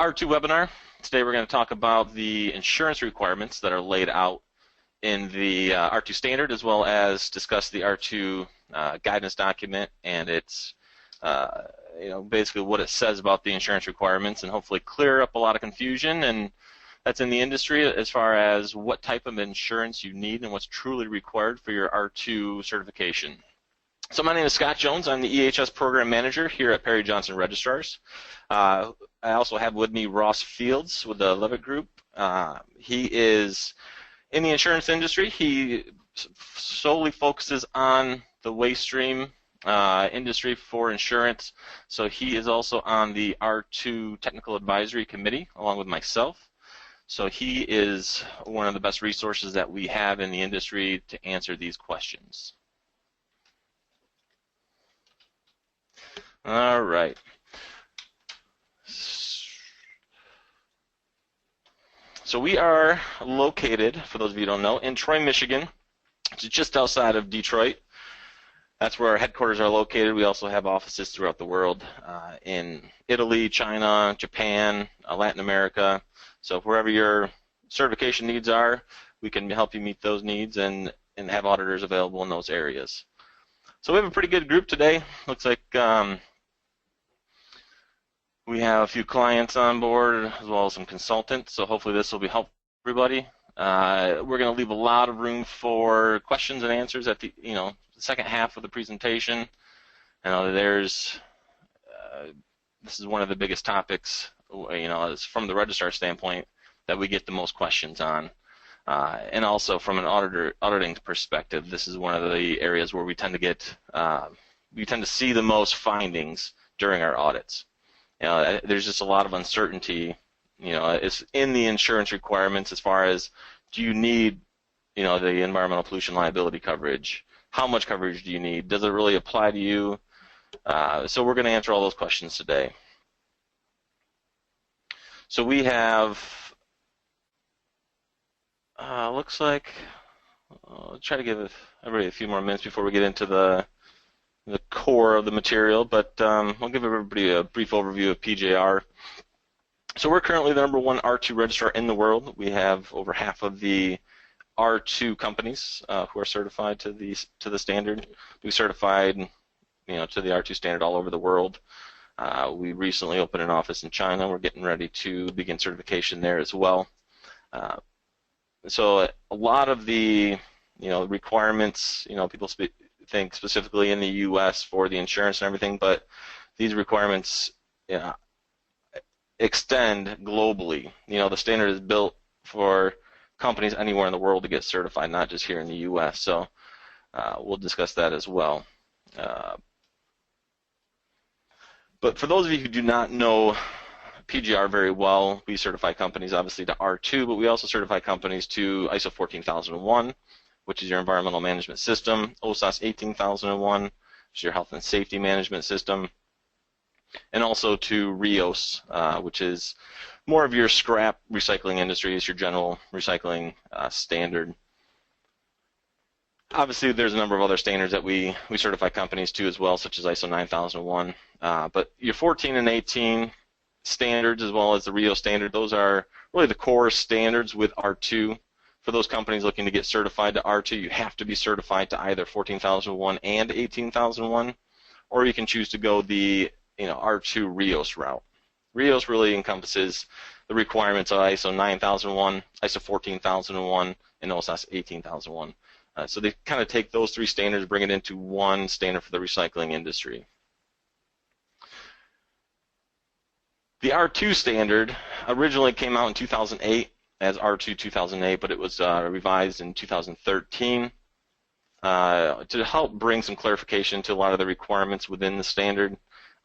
R2 webinar. Today we're going to talk about the insurance requirements that are laid out in the R2 standard, as well as discuss the R2 guidance document and its, basically what it says about the insurance requirements, and hopefully clear up a lot of confusion and that's in the industry as far as what type of insurance you need and what's truly required for your R2 certification. So my name is Scott Jones. I'm the EHS Program Manager here at Perry Johnson Registrars. I also have with me Ross Fields with the Levitt Group. He is in the insurance industry. He solely focuses on the waste stream industry for insurance. So he is also on the R2 Technical Advisory Committee along with myself. So he is one of the best resources that we have in the industry to answer these questions. All right. So we are located, for those of you who don't know, in Troy, Michigan. It's just outside of Detroit. That's where our headquarters are located. We also have offices throughout the world, in Italy, China, Japan, Latin America. So wherever your certification needs are, we can help you meet those needs and have auditors available in those areas. So we have a pretty good group today. Looks like we have a few clients on board as well as some consultants, so hopefully this will be helpful for everybody. We're going to leave a lot of room for questions and answers at the second half of the presentation. This is one of the biggest topics, from the registrar standpoint, that we get the most questions on. And also from an auditing perspective, this is one of the areas where we tend to see the most findings during our audits. There's just a lot of uncertainty, it's in the insurance requirements as far as, do you need, the environmental pollution liability coverage? How much coverage do you need? Does it really apply to you? So we're going to answer all those questions today. So we have, looks like, I'll try to give everybody a few more minutes before we get into the core of the material, but I'll give everybody a brief overview of PJR. So we're currently the #1 R2 registrar in the world. We have over half of the R2 companies who are certified to the standard. We certified, to the R2 standard all over the world. We recently opened an office in China. We're getting ready to begin certification there as well. So a lot of the requirements, people think specifically in the U.S. for the insurance and everything, but these requirements extend globally. The standard is built for companies anywhere in the world to get certified, not just here in the U.S. So we'll discuss that as well. But for those of you who do not know PGR very well, we certify companies obviously to R2, but we also certify companies to ISO 14001, which is your environmental management system, OSAS 18001, which is your health and safety management system, and also to RIOS, which is more of your scrap recycling industry, is your general recycling standard. Obviously, there's a number of other standards that we certify companies to as well, such as ISO 9001. But your 14 and 18 standards, as well as the RIO standard, those are really the core standards with R2. For those companies looking to get certified to R2, you have to be certified to either 14001 and 18001, or you can choose to go the R2 RIOS route. RIOS really encompasses the requirements of ISO 9001, ISO 14001, and OSAS 18001. So they kind of take those three standards, bring it into one standard for the recycling industry. The R2 standard originally came out in 2008 as R2 2008, but it was revised in 2013 to help bring some clarification to a lot of the requirements within the standard.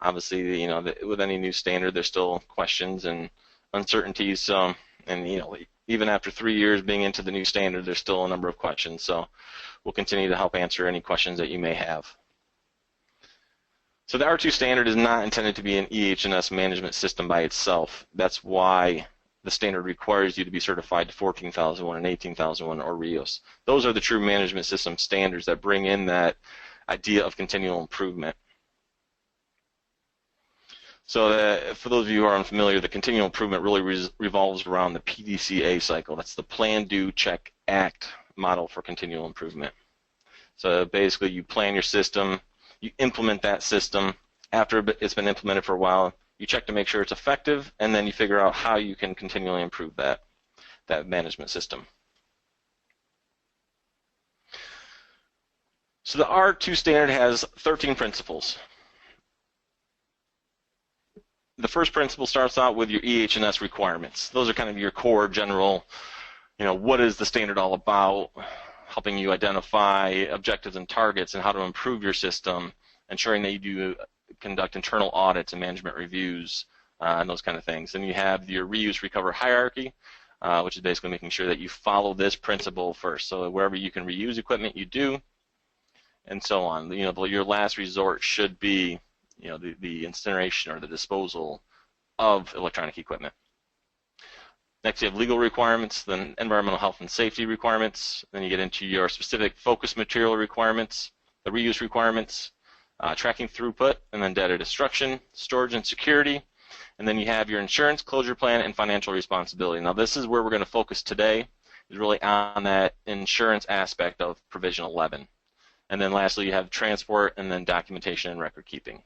Obviously, with any new standard, there's still questions and uncertainties. So, and even after 3 years being into the new standard, there's still a number of questions. So, we'll continue to help answer any questions that you may have. So, the R2 standard is not intended to be an EH&S management system by itself. That's why the standard requires you to be certified to 14001 and 18001 or RIOS. Those are the true management system standards that bring in that idea of continual improvement. So for those of you who are unfamiliar, the continual improvement really revolves around the PDCA cycle. That's the Plan, Do, Check, Act model for continual improvement. So basically you plan your system, you implement that system. After it's been implemented for a while, you check to make sure it's effective, and then you figure out how you can continually improve that management system. So the R2 standard has 13 principles. The first principle starts out with your EH&S requirements. Those are kind of your core general, what is the standard all about, helping you identify objectives and targets and how to improve your system, ensuring that you do conduct internal audits and management reviews, and those kind of things. Then you have your reuse recover hierarchy, which is basically making sure that you follow this principle first. So wherever you can reuse equipment, you do, and so on. Your last resort should be the incineration or the disposal of electronic equipment. Next, you have legal requirements, then environmental health and safety requirements. Then you get into your specific focus material requirements, the reuse requirements, tracking throughput, and then data destruction, storage and security. And then you have your insurance, closure plan, and financial responsibility. Now, this is where we're going to focus today, is really on that insurance aspect of Provision 11. And then lastly, you have transport, and then documentation and record keeping.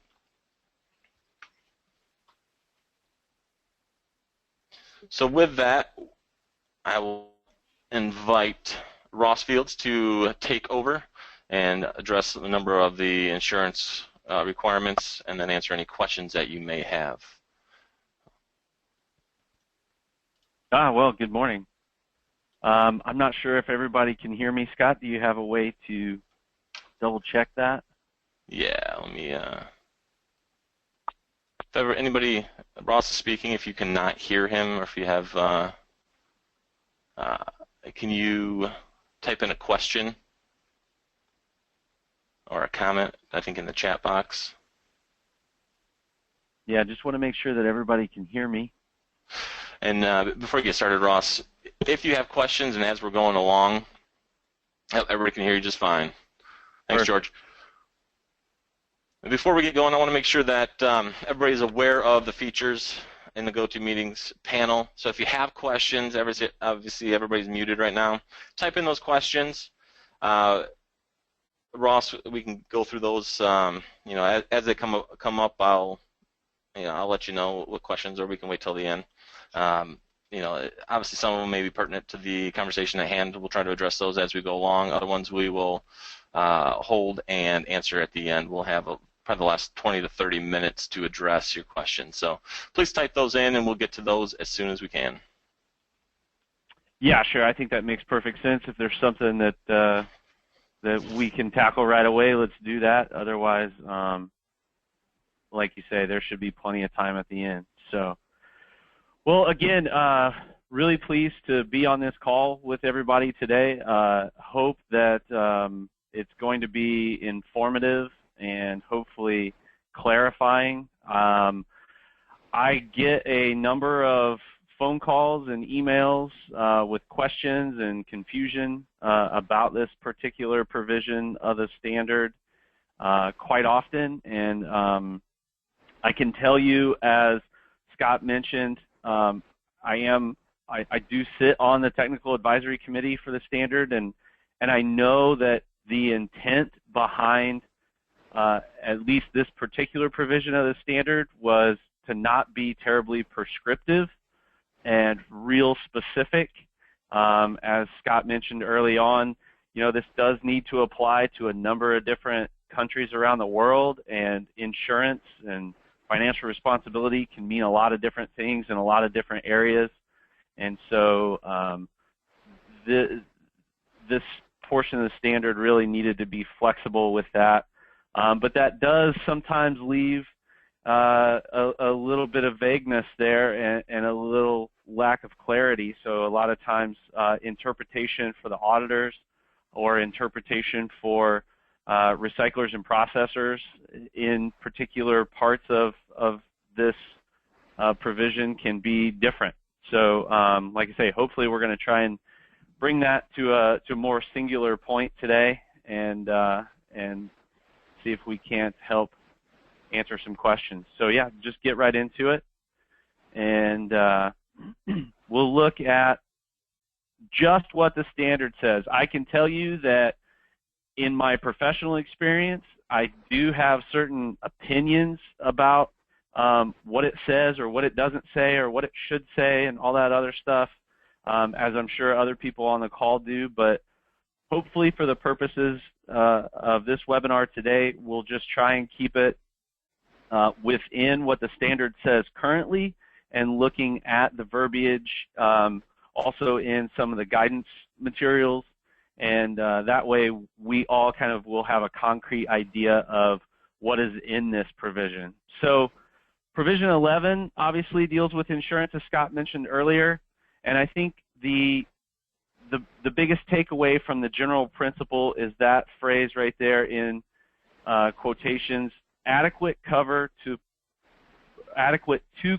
So with that, I will invite Ross Fields to take over and address a number of the insurance requirements and then answer any questions that you may have. Well, good morning. I'm not sure if everybody can hear me. Scott, do you have a way to double check that? Yeah, let me, if ever anybody, Ross is speaking, if you cannot hear him or if you have, can you type in a question or a comment, I think, in the chat box? Yeah, I just want to make sure that everybody can hear me. And before you get started, Ross, if you have questions and as we're going along, everybody can hear you just fine. Thanks, George. Before we get going, I want to make sure that everybody's aware of the features in the GoToMeetings panel. So if you have questions, obviously everybody's muted right now, type in those questions. Ross, we can go through those. As they come up, I'll let you know what questions, or we can wait till the end. Obviously some of them may be pertinent to the conversation at hand. We'll try to address those as we go along. Other ones we will hold and answer at the end. We'll have probably the last 20 to 30 minutes to address your questions. So please type those in, and we'll get to those as soon as we can. Yeah, sure. I think that makes perfect sense. If there's something that we can tackle right away, let's do that. Otherwise, like you say, there should be plenty of time at the end. So, well, again, really pleased to be on this call with everybody today. Hope that it's going to be informative and hopefully clarifying. I get a number of phone calls and emails with questions and confusion about this particular provision of the standard quite often, and I can tell you, as Scott mentioned, I do sit on the technical advisory committee for the standard, and I know that the intent behind at least this particular provision of the standard was to not be terribly prescriptive and real specific. As Scott mentioned early on, this does need to apply to a number of different countries around the world, and insurance and financial responsibility can mean a lot of different things in a lot of different areas. And so this portion of the standard really needed to be flexible with that. But that does sometimes leave a little bit of vagueness there and a little lack of clarity. So a lot of times interpretation for the auditors or interpretation for recyclers and processors in particular parts of this provision can be different. So like I say, hopefully we're going to try and bring that to a more singular point today and see if we can't help answer some questions. So yeah, just get right into it, and we'll look at just what the standard says. I can tell you that in my professional experience, I do have certain opinions about what it says or what it doesn't say or what it should say and all that other stuff, as I'm sure other people on the call do. But hopefully for the purposes of this webinar today, we'll just try and keep it within what the standard says currently and looking at the verbiage also in some of the guidance materials. And that way we all kind of will have a concrete idea of what is in this provision. So Provision 11 obviously deals with insurance, as Scott mentioned earlier, and I think the biggest takeaway from the general principle is that phrase right there in quotations, adequate to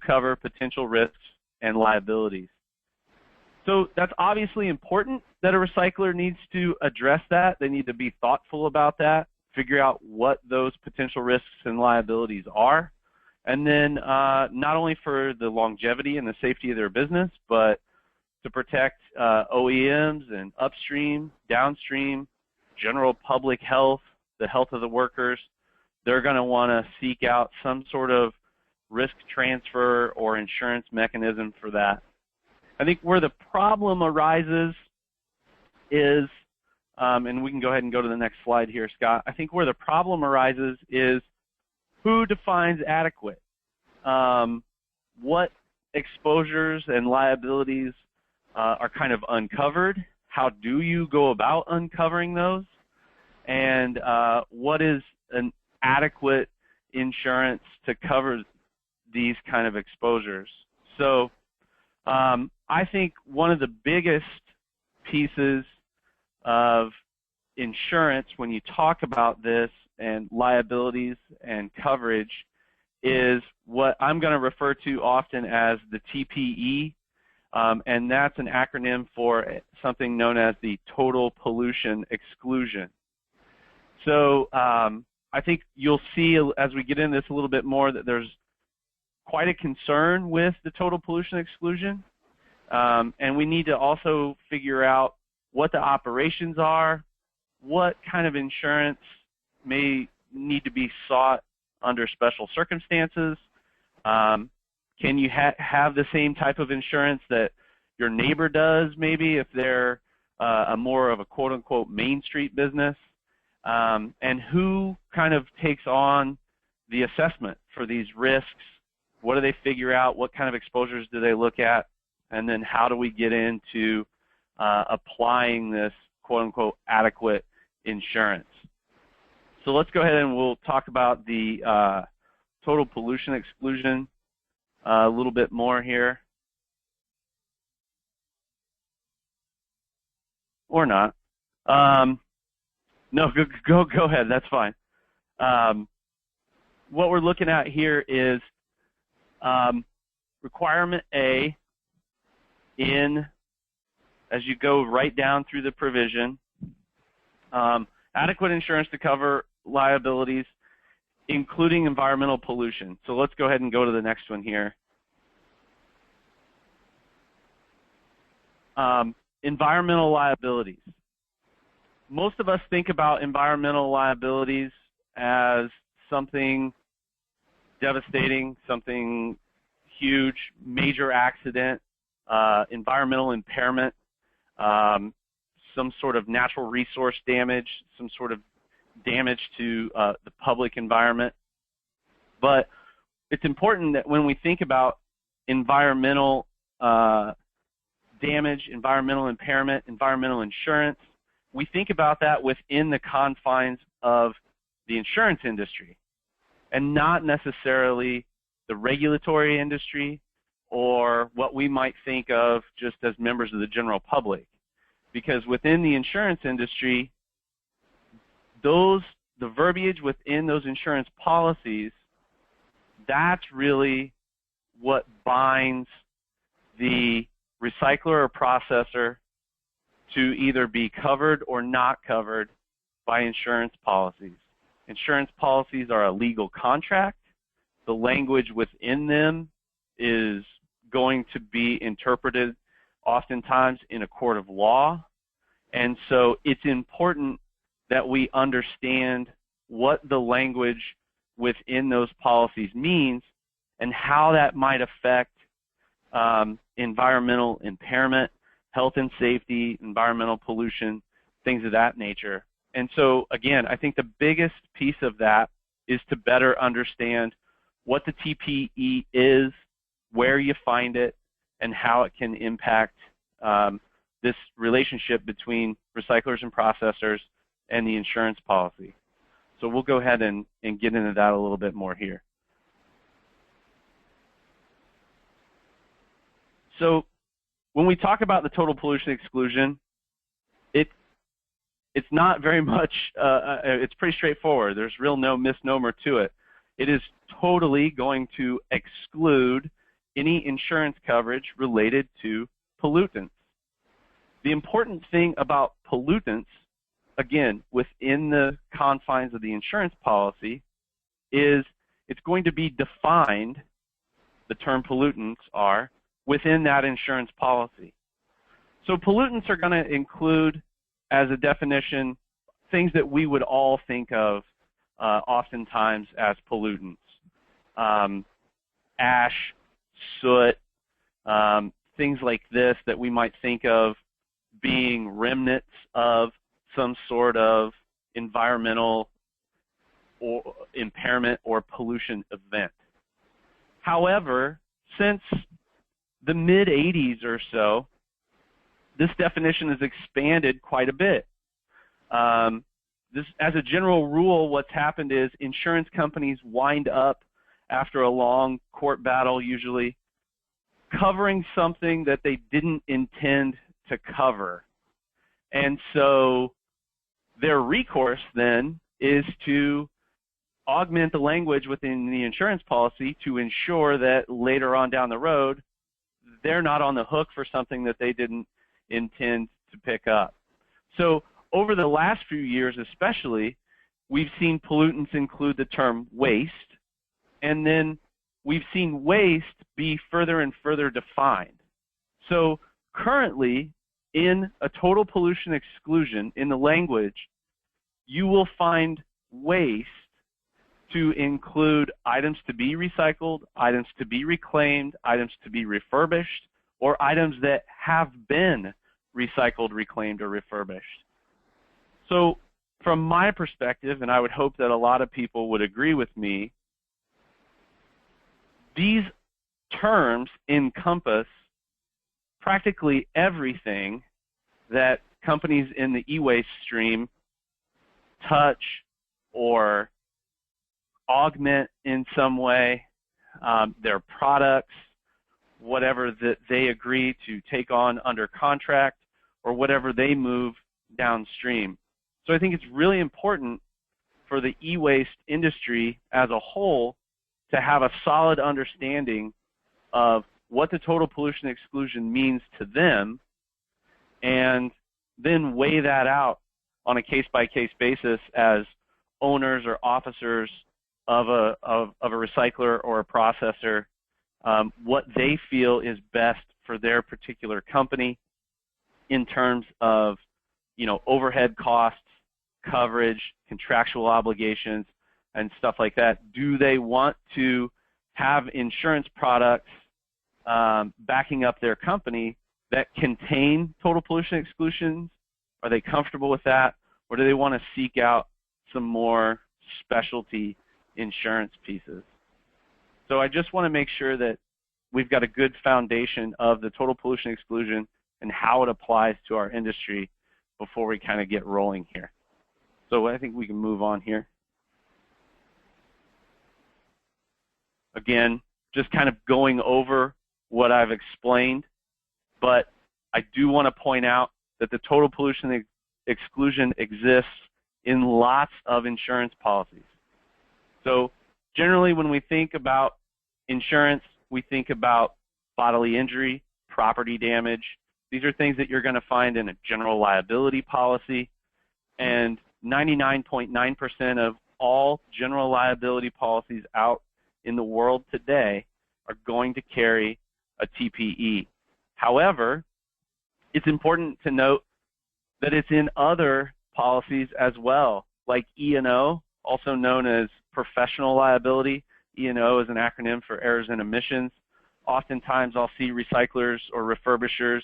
cover potential risks and liabilities. So that's obviously important that a recycler needs to address that. They need to be thoughtful about that, figure out what those potential risks and liabilities are, and then not only for the longevity and the safety of their business, but to protect OEMs and upstream, downstream, general public health, the health of the workers. They're going to want to seek out some sort of risk transfer or insurance mechanism for that. I think where the problem arises is, and we can go ahead and go to the next slide here, Scott. I think where the problem arises is who defines adequate? What exposures and liabilities are kind of uncovered? How do you go about uncovering those? And what is an adequate insurance to cover these kind of exposures? So I think one of the biggest pieces of insurance when you talk about this and liabilities and coverage is what I'm going to refer to often as the TPE, and that's an acronym for something known as the Total Pollution Exclusion. So I think you'll see as we get into this a little bit more that there's quite a concern with the Total Pollution Exclusion, and we need to also figure out what the operations are, what kind of insurance may need to be sought under special circumstances. Can you have the same type of insurance that your neighbor does, maybe, if they're a more of a quote-unquote Main Street business? And who kind of takes on the assessment for these risks? What do they figure out? What kind of exposures do they look at? And then how do we get into applying this quote-unquote adequate insurance? So let's go ahead and we'll talk about the total pollution exclusion a little bit more here. Or not. No, go ahead. That's fine. What we're looking at here is requirement A as you go right down through the provision, adequate insurance to cover liabilities, including environmental pollution. So let's go ahead and go to the next one here. Environmental liabilities. Most of us think about environmental liabilities as something devastating, something huge, major accident, environmental impairment, some sort of natural resource damage, some sort of damage to the public environment. But it's important that when we think about environmental damage, environmental impairment, environmental insurance, we think about that within the confines of the insurance industry and not necessarily the regulatory industry or what we might think of just as members of the general public. Because within the insurance industry, the verbiage within those insurance policies, that's really what binds the recycler or processor to either be covered or not covered by insurance policies. Insurance policies are a legal contract. the language within them is going to be interpreted oftentimes in a court of law. And so it's important that we understand what the language within those policies means and how that might affect environmental impairment, health and safety, environmental pollution, things of that nature. And so, again, I think the biggest piece of that is to better understand what the TPE is, where you find it, and how it can impact this relationship between recyclers and processors and the insurance policy. So we'll go ahead and get into that a little bit more here. So when we talk about the total pollution exclusion, it's not very much, it's pretty straightforward. There's no misnomer to it. It is totally going to exclude any insurance coverage related to pollutants. The important thing about pollutants, again, within the confines of the insurance policy, is it's going to be defined, the term pollutants are, within that insurance policy. So pollutants are going to include, as a definition, things that we would all think of oftentimes as pollutants. Ash, soot, things like this that we might think of being remnants of some sort of environmental or impairment or pollution event. However, since the mid-'80s or so, this definition has expanded quite a bit. As a general rule, what's happened is insurance companies wind up, after a long court battle usually, covering something that they didn't intend to cover. And so their recourse then is to augment the language within the insurance policy to ensure that later on down the road, they're not on the hook for something that they didn't intend to pick up. So over the last few years especially, we've seen pollutants include the term waste, and then we've seen waste be further and further defined. So currently, in a total pollution exclusion, in the language, you will find waste to include items to be recycled, items to be reclaimed, items to be refurbished, or items that have been recycled, reclaimed, or refurbished. So from my perspective, and I would hope that a lot of people would agree with me, these terms encompass practically everything that companies in the e-waste stream touch or augment in some way, their products, whatever that they agree to take on under contract, or whatever they move downstream. So I think it's really important for the e-waste industry as a whole to have a solid understanding of what the total pollution exclusion means to them, and then weigh that out on a case-by-case basis as owners or officers of a recycler or a processor, what they feel is best for their particular company in terms of, overhead costs, coverage, contractual obligations, and stuff like that. Do they want to have insurance products backing up their company that contain total pollution exclusions? Are they comfortable with that? Or do they want to seek out some more specialty insurance pieces? So I just want to make sure that we've got a good foundation of the total pollution exclusion and how it applies to our industry before we kind of get rolling here. So I think we can move on here. Again, just kind of going over what I've explained, but I do want to point out that the total pollution exclusion exists in lots of insurance policies. So generally when we think about insurance, we think about bodily injury, property damage. These are things that you're going to find in a general liability policy, and 99.9% of all general liability policies out in the world today are going to carry a TPE. However, it's important to note that it's in other policies as well, like E&O, also known as professional liability. E&O is an acronym for errors and omissions. Oftentimes I'll see recyclers or refurbishers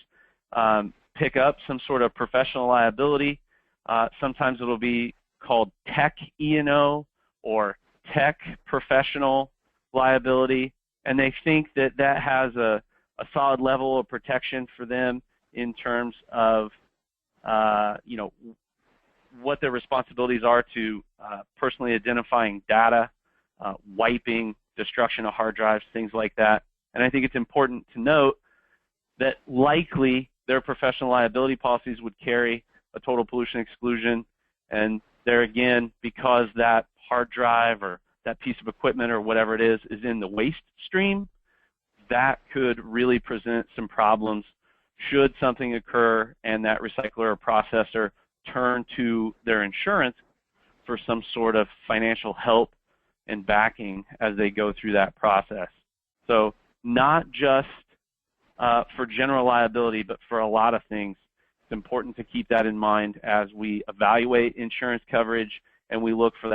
pick up some sort of professional liability. Sometimes it'll be called tech E&O or tech professional liability, and they think that that has a solid level of protection for them in terms of what their responsibilities are to personally identifying data, wiping, destruction of hard drives, things like that. And I think it's important to note that likely their professional liability policies would carry a total pollution exclusion, and there again, because that hard drive or that piece of equipment or whatever it is in the waste stream, that could really present some problems should something occur and that recycler or processor turn to their insurance for some sort of financial help and backing as they go through that process. So not just for general liability, but for a lot of things, it's important to keep that in mind as we evaluate insurance coverage and we look for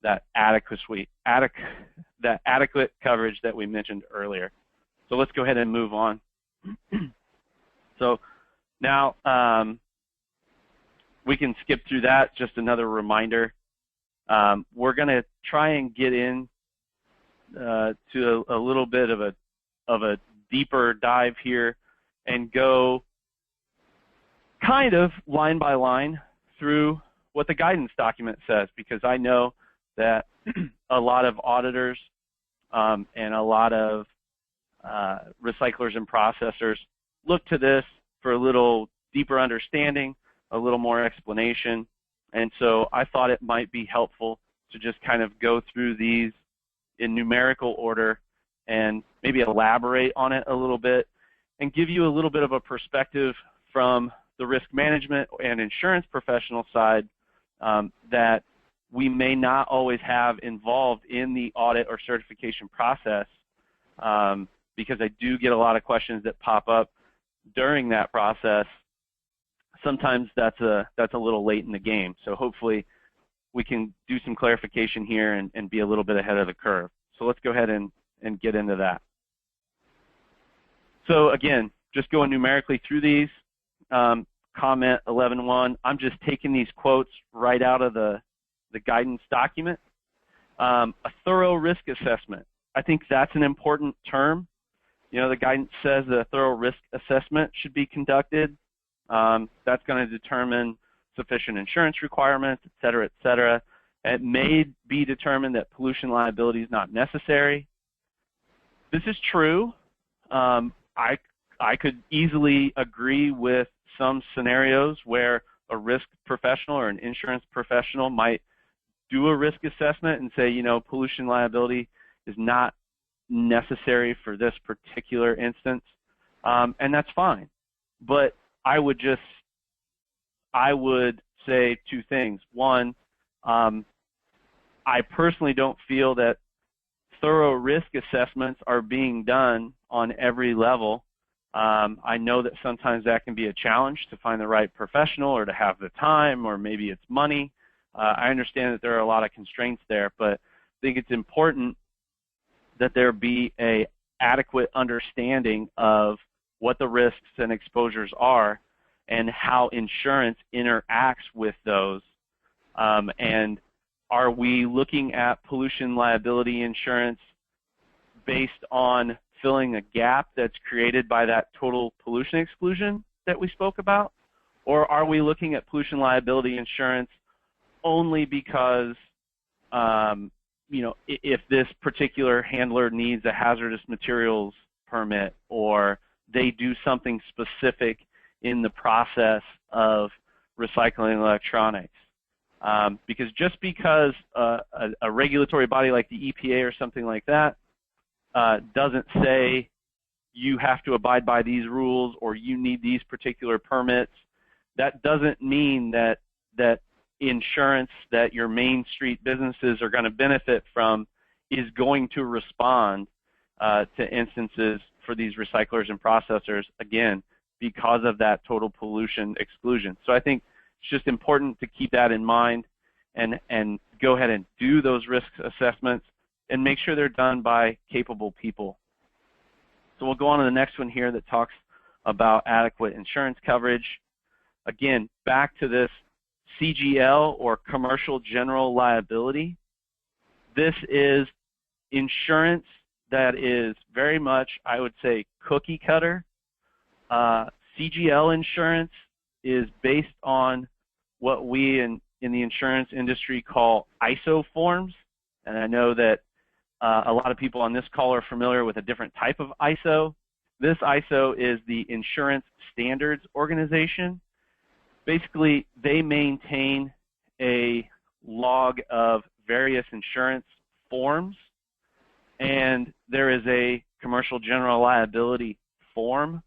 that adequate coverage that we mentioned earlier. So let's go ahead and move on. So now we can skip through that. Just another reminder. We're going to try and get in to a little bit of a deeper dive here and go kind of line by line through what the guidance document says, because I know that a lot of auditors and a lot of recyclers and processors look to this for a little deeper understanding, a little more explanation, and so I thought it might be helpful to just kind of go through these in numerical order and maybe elaborate on it a little bit and give you a little bit of a perspective from the risk management and insurance professional side that we may not always have involved in the audit or certification process, because I do get a lot of questions that pop up during that process. Sometimes that's a little late in the game, so hopefully we can do some clarification here and be a little bit ahead of the curve. So let's go ahead and get into that. So again, just going numerically through these, comment 11.1, I'm just taking these quotes right out of the guidance document. A thorough risk assessment. I think that's an important term. You know, the guidance says that a thorough risk assessment should be conducted. That's going to determine sufficient insurance requirements, et cetera, et cetera. It may be determined that pollution liability is not necessary. This is true. I could easily agree with some scenarios where a risk professional or an insurance professional might do a risk assessment and say, you know, pollution liability is not necessary for this particular instance, and that's fine. But I would say two things. One, I personally don't feel that thorough risk assessments are being done on every level. I know that sometimes that can be a challenge to find the right professional or to have the time, or maybe it's money. I understand that there are a lot of constraints there, but I think it's important that there be an adequate understanding of what the risks and exposures are and how insurance interacts with those. And are we looking at pollution liability insurance based on filling a gap that's created by that total pollution exclusion that we spoke about? Or are we looking at pollution liability insurance only because, you know, if this particular handler needs a hazardous materials permit, or they do something specific in the process of recycling electronics? Because just because a regulatory body like the EPA or something like that doesn't say you have to abide by these rules or you need these particular permits, that doesn't mean that insurance that your main street businesses are going to benefit from is going to respond to instances for these recyclers and processors, again, because of that total pollution exclusion. So I think it's just important to keep that in mind and go ahead and do those risk assessments and make sure they're done by capable people. So we'll go on to the next one here that talks about adequate insurance coverage. Again, back to this CGL, or commercial general liability. This is insurance that is very much, I would say, cookie cutter. CGL insurance is based on what we in the insurance industry call ISO forms, and I know that a lot of people on this call are familiar with a different type of ISO. This ISO is the Insurance Standards Organization. Basically, they maintain a log of various insurance forms, and there is a commercial general liability form,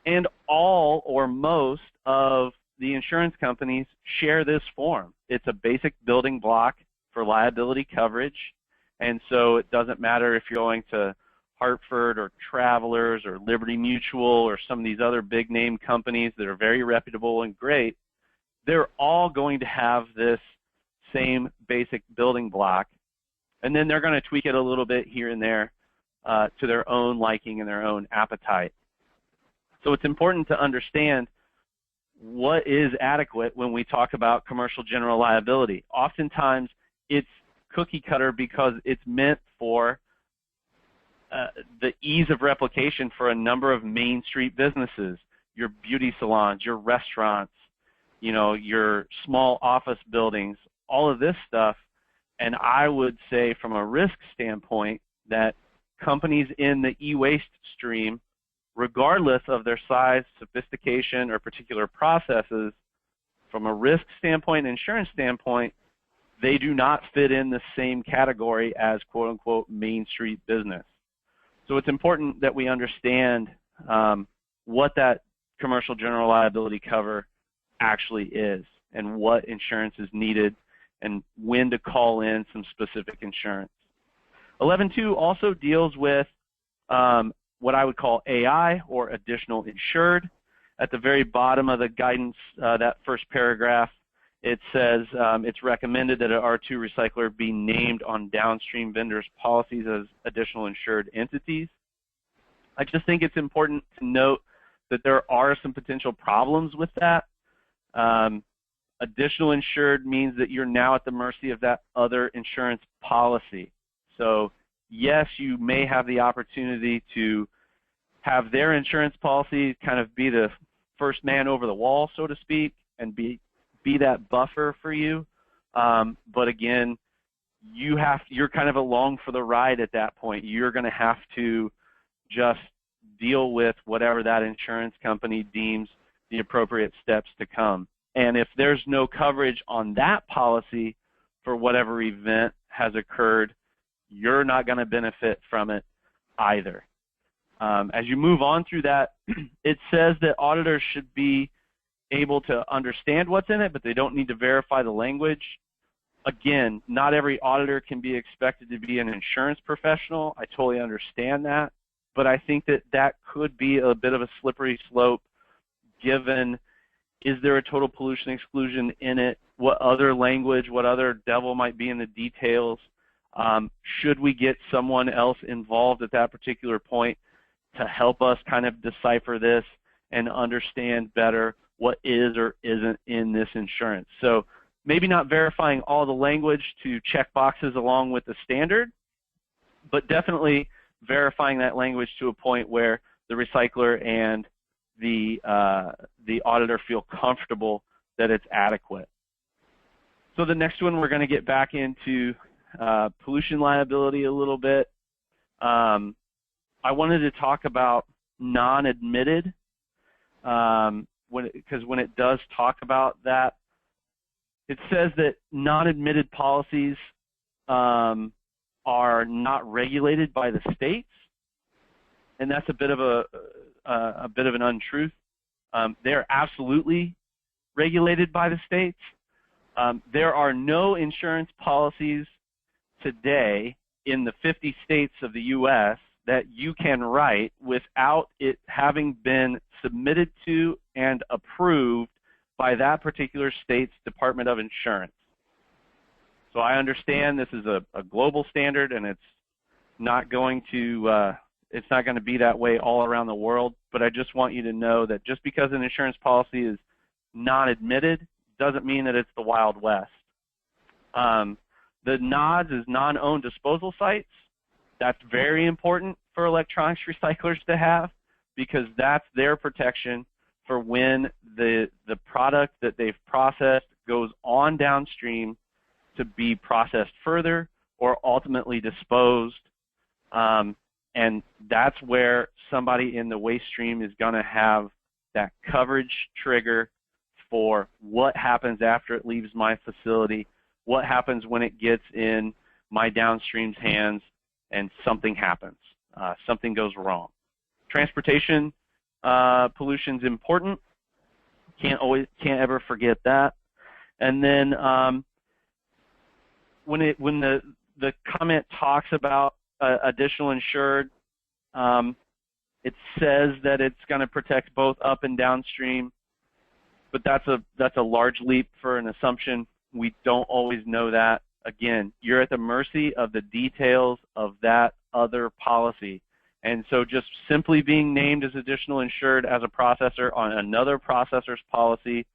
and all or most of the insurance companies share this form. It's a basic building block for liability coverage, and so it doesn't matter if you're going to Hartford or Travelers or Liberty Mutual or some of these other big name companies that are very reputable and great. They're all going to have this same basic building block, and then they're going to tweak it a little bit here and there to their own liking and their own appetite. So it's important to understand what is adequate when we talk about commercial general liability. Oftentimes it's cookie cutter because it's meant for the ease of replication for a number of Main Street businesses, your beauty salons, your restaurants, you know, your small office buildings, all of this stuff. And I would say from a risk standpoint that companies in the e-waste stream, regardless of their size, sophistication, or particular processes, from a risk standpoint, insurance standpoint, they do not fit in the same category as quote-unquote Main Street business. So it's important that we understand what that commercial general liability cover actually is and what insurance is needed and when to call in some specific insurance. 11.2 also deals with what I would call AI, or additional insured. At the very bottom of the guidance, that first paragraph, it says it's recommended that an R2 recycler be named on downstream vendors' policies as additional insured entities. I just think it's important to note that there are some potential problems with that. Additional insured means that you're now at the mercy of that other insurance policy. So yes, you may have the opportunity to have their insurance policy kind of be the first man over the wall, so to speak, and be that buffer for you. But again, you're kind of along for the ride at that point. You're going to have to just deal with whatever that insurance company deems the appropriate steps to come. And if there's no coverage on that policy for whatever event has occurred, you're not going to benefit from it either. As you move on through that, it says that auditors should be able to understand what's in it, but they don't need to verify the language. Again, not every auditor can be expected to be an insurance professional. I totally understand that, but I think that that could be a bit of a slippery slope given, is there a total pollution exclusion in it? What other language, what other devil might be in the details? Should we get someone else involved at that particular point to help us kind of decipher this and understand better what is or isn't in this insurance? So maybe not verifying all the language to check boxes along with the standard, but definitely verifying that language to a point where the recycler and the auditor feel comfortable that it's adequate. So the next one, we're going to get back into pollution liability a little bit. I wanted to talk about non-admitted, because when it does talk about that, it says that non-admitted policies are not regulated by the states, and that's a bit of an untruth. They're absolutely regulated by the states. There are no insurance policies today in the 50 states of the U.S. that you can write without it having been submitted to and approved by that particular state's Department of Insurance. So I understand this is a global standard, and it's not going to be that way all around the world, but I just want you to know that just because an insurance policy is not admitted doesn't mean that it's the Wild West. The NODS is non-owned disposal sites. That's very important for electronics recyclers to have, because that's their protection for when the product that they've processed goes on downstream to be processed further or ultimately disposed. And that's where somebody in the waste stream is going to have that coverage trigger for what happens after it leaves my facility, what happens when it gets in my downstream's hands and something happens, something goes wrong. Transportation pollution is important. Can't ever forget that. And then when the comment talks about additional insured, it says that it's going to protect both up and downstream, but that's a large leap for an assumption. We don't always know that. Again, you're at the mercy of the details of that other policy. And so just simply being named as additional insured as a processor on another processor's policy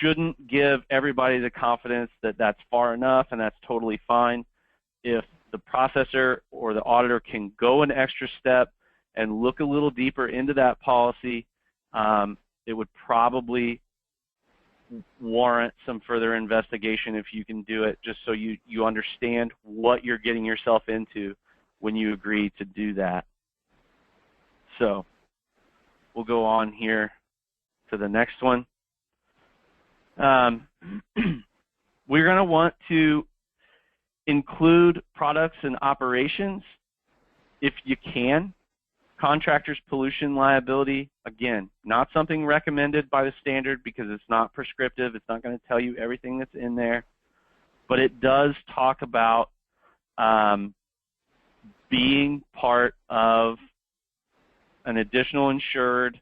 shouldn't give everybody the confidence that that's far enough and that's totally fine. If the processor or the auditor can go an extra step and look a little deeper into that policy, it would probably warrant some further investigation if you can do it, just so you understand what you're getting yourself into when you agree to do that. So we'll go on here to the next one. We're going to want to include products and operations if you can. Contractors' pollution liability, again, not something recommended by the standard because it's not prescriptive. It's not going to tell you everything that's in there. But it does talk about being part of an additional insured,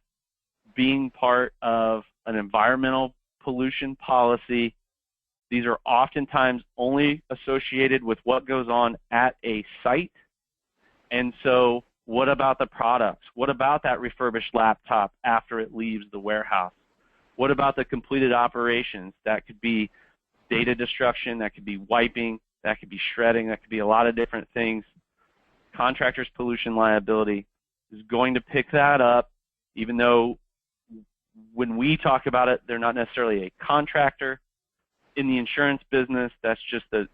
being part of an environmental pollution policy. These are oftentimes only associated with what goes on at a site. And so what about the products? What about that refurbished laptop after it leaves the warehouse? What about the completed operations? That could be data destruction, that could be wiping, that could be shredding, that could be a lot of different things. Contractors' pollution liability is going to pick that up, even though when we talk about it, they're not necessarily a contractor. In the insurance business, that's just the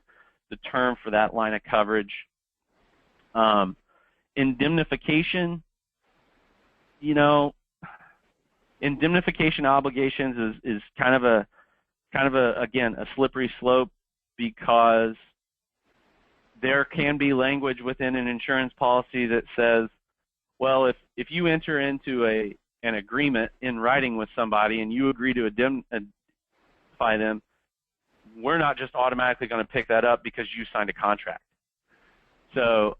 term for that line of coverage. Indemnification, indemnification obligations is kind of a again a slippery slope, because there can be language within an insurance policy that says, well, if you enter into an agreement in writing with somebody and you agree to indemnify them, we're not just automatically going to pick that up because you signed a contract. So,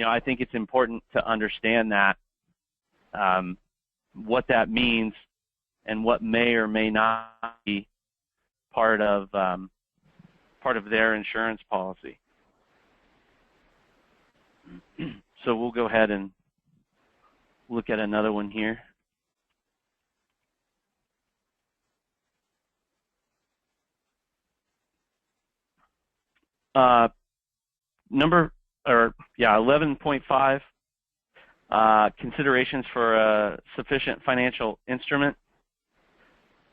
I think it's important to understand that, what that means and what may or may not be part of their insurance policy. So we'll go ahead and look at another one here. Number 11.5, considerations for a sufficient financial instrument.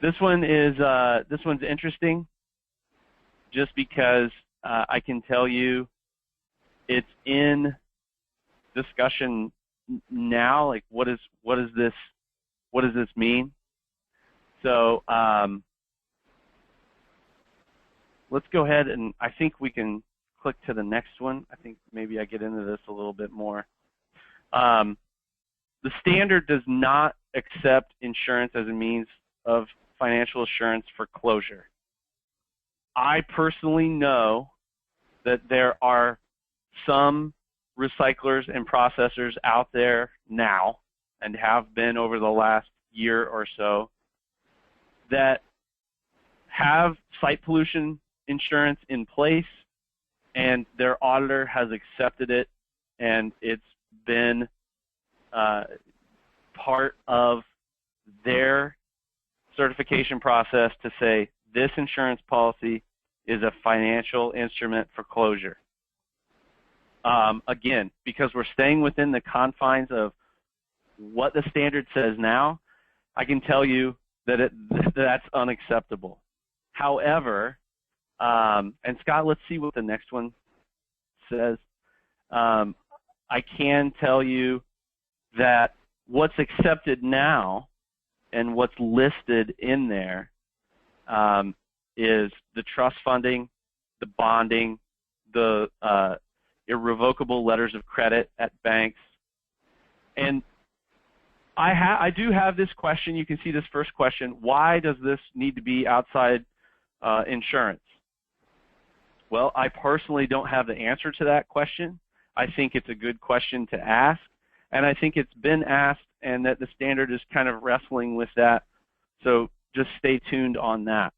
This one's interesting, just because I can tell you it's in discussion now. Like, what does this mean? So let's go ahead, and I think we can click to the next one. I think maybe I get into this a little bit more. The standard does not accept insurance as a means of financial assurance for closure. I personally know that there are some recyclers and processors out there now, and have been over the last year or so, that have site pollution insurance in place, and their auditor has accepted it, and it's been part of their certification process to say this insurance policy is a financial instrument for closure. Again, because we're staying within the confines of what the standard says now, I can tell you that that's unacceptable. However, and Scott, let's see what the next one says. I can tell you that what's accepted now and what's listed in there is the trust funding, the bonding, the irrevocable letters of credit at banks. And I do have this question. You can see this first question. Why does this need to be outside insurance? Well, I personally don't have the answer to that question. I think it's a good question to ask, and I think it's been asked, and that the standard is kind of wrestling with that. So just stay tuned on that.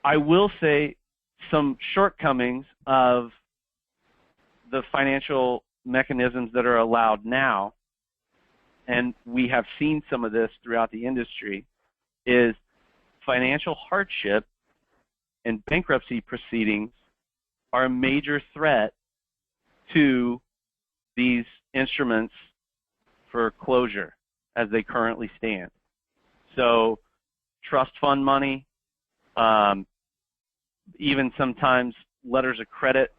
I will say some shortcomings of the financial mechanisms that are allowed now, and we have seen some of this throughout the industry, is financial hardship and bankruptcy proceedings are a major threat to these instruments for closure as they currently stand. So trust fund money, even sometimes letters of credit,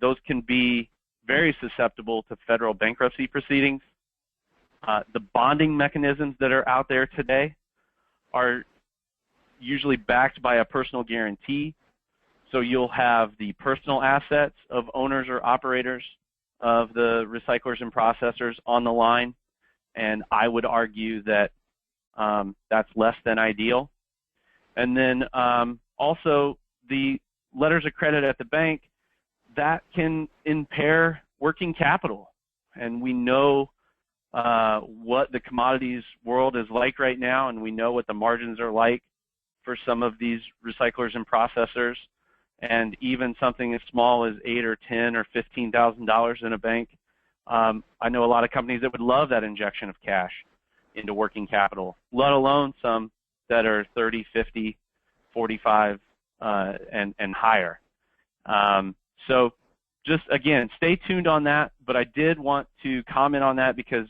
those can be very susceptible to federal bankruptcy proceedings. The bonding mechanisms that are out there today are usually backed by a personal guarantee. So you'll have the personal assets of owners or operators of the recyclers and processors on the line, and I would argue that that's less than ideal. And then also the letters of credit at the bank, that can impair working capital. And we know what the commodities world is like right now, and we know what the margins are like for some of these recyclers and processors. And even something as small as $8,000 or $10,000 or $15,000 in a bank, I know a lot of companies that would love that injection of cash into working capital, let alone some that are 30, 50, 45, and higher. So just, again, stay tuned on that, but I did want to comment on that because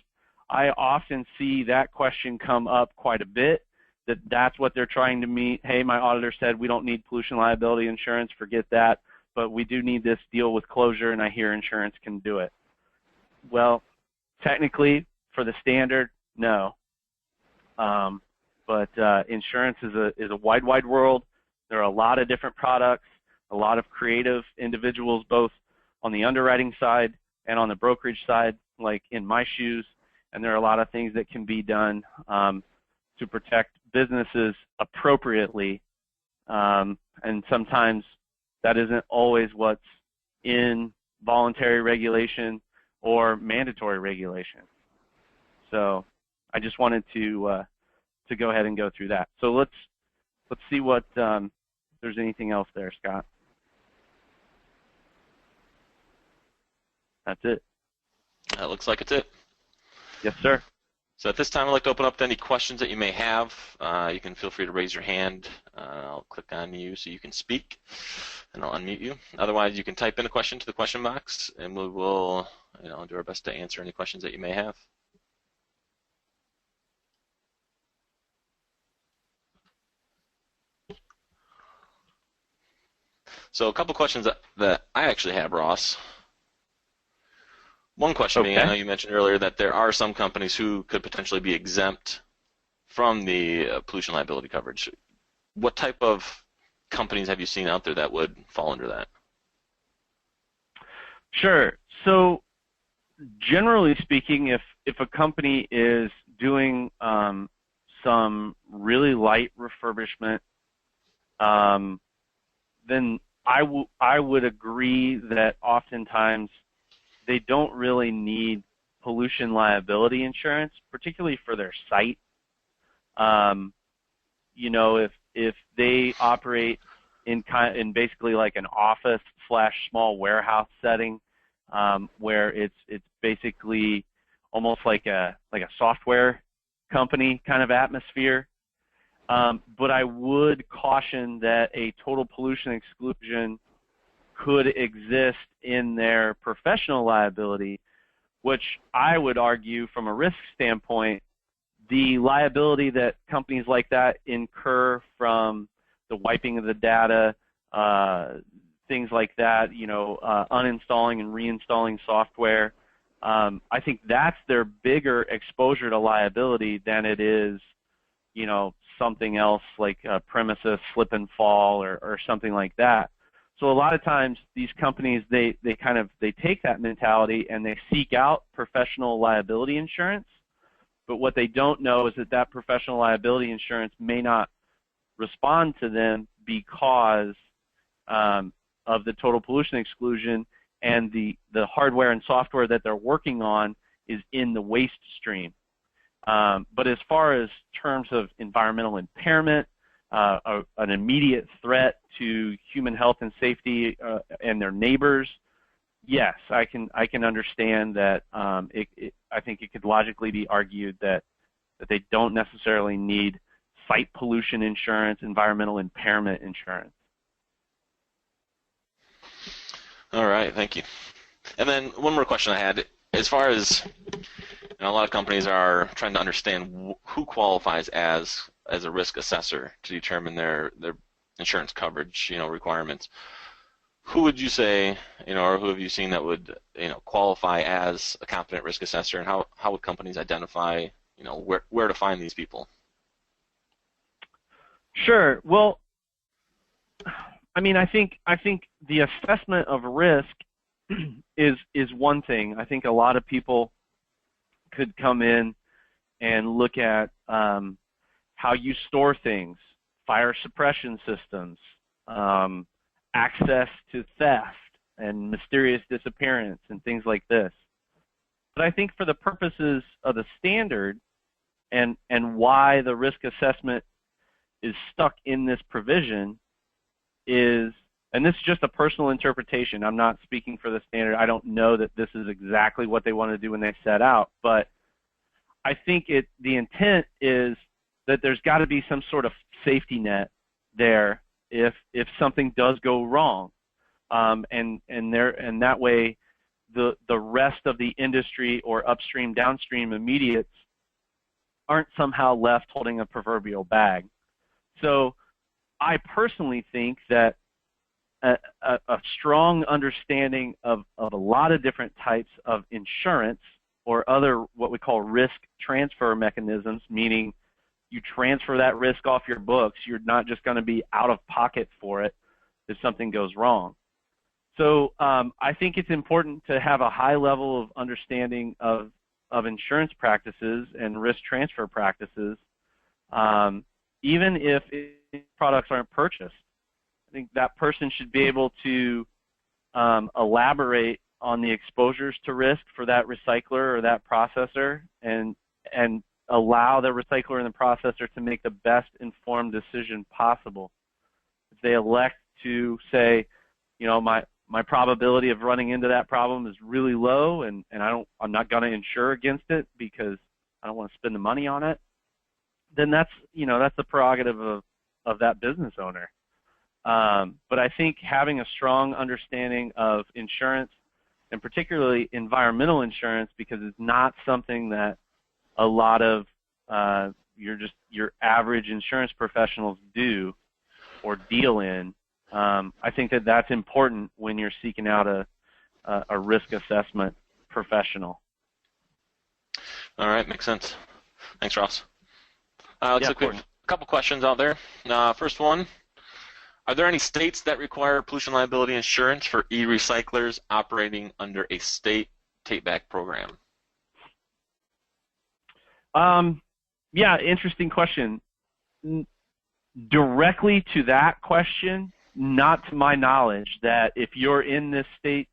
I often see that question come up quite a bit, that's what they're trying to meet. Hey, my auditor said we don't need pollution liability insurance, forget that, but we do need this deal with closure, and I hear insurance can do it. Well, technically, for the standard, no. But insurance is a wide, wide world. There are a lot of different products, a lot of creative individuals, both on the underwriting side and on the brokerage side, like in my shoes, and there are a lot of things that can be done to protect businesses appropriately, and sometimes that isn't always what's in voluntary regulation or mandatory regulation. So I just wanted to go ahead and go through that. So let's see what if there's anything else there, Scott. That's it. That looks like it's it. Yes, sir. So at this time, I'd like to open up to any questions that you may have. You can feel free to raise your hand. I'll click on you so you can speak, and I'll unmute you. Otherwise, you can type in a question to the question box, and we will do our best to answer any questions that you may have. So a couple questions that I actually have, Ross. One question being, I know you mentioned earlier that there are some companies who could potentially be exempt from the pollution liability coverage. What type of companies have you seen out there that would fall under that? Sure. So generally speaking, if a company is doing some really light refurbishment, then I would agree that oftentimes they don't really need pollution liability insurance, particularly for their site. You know, if they operate in basically like an office / small warehouse setting, where it's basically almost like a software company kind of atmosphere. But I would caution that a total pollution exclusion could exist in their professional liability, which I would argue from a risk standpoint, the liability that companies like that incur from the wiping of the data, things like that, you know, uninstalling and reinstalling software, I think that's their bigger exposure to liability than it is, you know, something else like a premises slip and fall or something like that. So a lot of times these companies, they take that mentality and they seek out professional liability insurance, but what they don't know is that professional liability insurance may not respond to them because of the total pollution exclusion, and the hardware and software that they're working on is in the waste stream. But as far as terms of environmental impairment, an immediate threat to human health and safety and their neighbors, yes, I can understand that. I think it could logically be argued that they don't necessarily need site pollution insurance, environmental impairment insurance. All right, thank you. And then one more question I had, as far as, you know, a lot of companies are trying to understand who qualifies as a risk assessor to determine their insurance coverage, you know, requirements. Who would you say, you know, or who have you seen that would, you know, qualify as a competent risk assessor, and how would companies identify, you know, where to find these people? Sure. Well, I mean, I think the assessment of risk is one thing. I think a lot of people could come in and look at how you store things, fire suppression systems, access to theft and mysterious disappearance and things like this. But I think for the purposes of the standard and why the risk assessment is stuck in this provision is, and this is just a personal interpretation, I'm not speaking for the standard, I don't know that this is exactly what they want to do when they set out, but I think the intent is that there's got to be some sort of safety net there if something does go wrong, and that way the rest of the industry or upstream, downstream immediates aren't somehow left holding a proverbial bag. So I personally think that a strong understanding of a lot of different types of insurance or other what we call risk transfer mechanisms, meaning you transfer that risk off your books, you're not just going to be out of pocket for it if something goes wrong. So I think it's important to have a high level of understanding of insurance practices and risk transfer practices, even if products aren't purchased. I think that person should be able to elaborate on the exposures to risk for that recycler or that processor, and allow the recycler and the processor to make the best informed decision possible. If they elect to say, you know, my probability of running into that problem is really low, and I'm not going to insure against it because I don't want to spend the money on it, then that's the prerogative of that business owner. But I think having a strong understanding of insurance, and particularly environmental insurance, because it's not something that a lot of your average insurance professionals do or deal in, I think that's important when you're seeking out a risk assessment professional. All right, makes sense. Thanks, Ross. Looks like we have a couple questions out there. First one, are there any states that require pollution liability insurance for e-recyclers operating under a state take-back program? Yeah, interesting question. Directly to that question, not to my knowledge that if you're in this state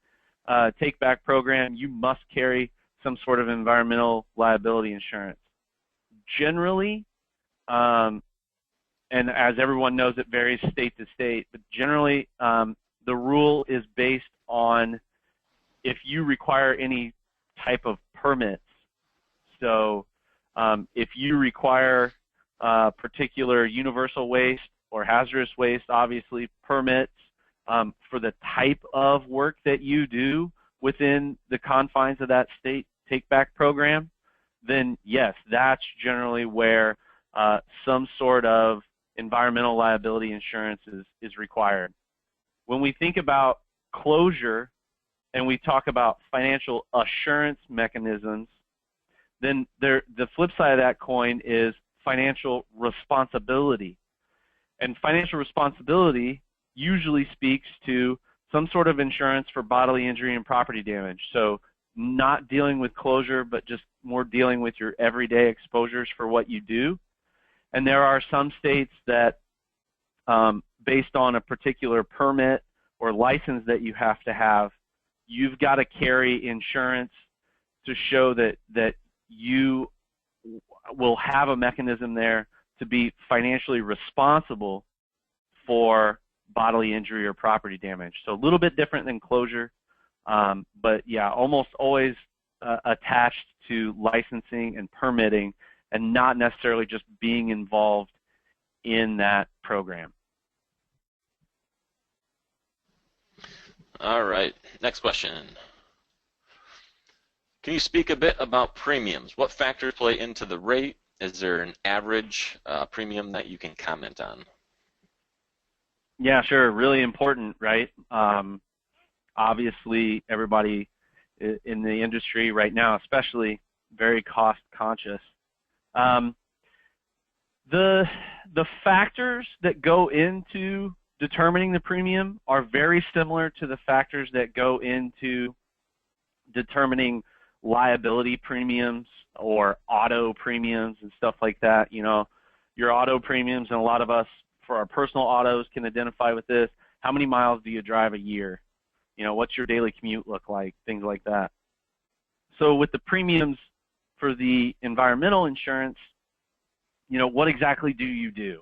take-back program, you must carry some sort of environmental liability insurance. Generally, and as everyone knows, it varies state to state, but generally the rule is based on if you require any type of permits. So if you require particular universal waste or hazardous waste, obviously permits for the type of work that you do within the confines of that state take-back program, then yes, that's generally where some sort of environmental liability insurance is required. When we think about closure and we talk about financial assurance mechanisms, then the flip side of that coin is financial responsibility. And financial responsibility usually speaks to some sort of insurance for bodily injury and property damage. So not dealing with closure, but just more dealing with your everyday exposures for what you do. And there are some states that, based on a particular permit or license that you have to have, you've got to carry insurance to show that you will have a mechanism there to be financially responsible for bodily injury or property damage. So a little bit different than closure, but yeah, almost always attached to licensing and permitting and not necessarily just being involved in that program. All right, next question. Can you speak a bit about premiums? What factors play into the rate? Is there an average premium that you can comment on? Yeah, sure. Really important, right? Obviously, everybody in the industry right now, especially, very cost conscious. The factors that go into determining the premium are very similar to the factors that go into determining liability premiums or auto premiums and stuff like that. You know, your auto premiums, and a lot of us for our personal autos can identify with this. How many miles do you drive a year? You know, what's your daily commute look like? Things like that. So with the premiums for the environmental insurance, you know, what exactly do you do?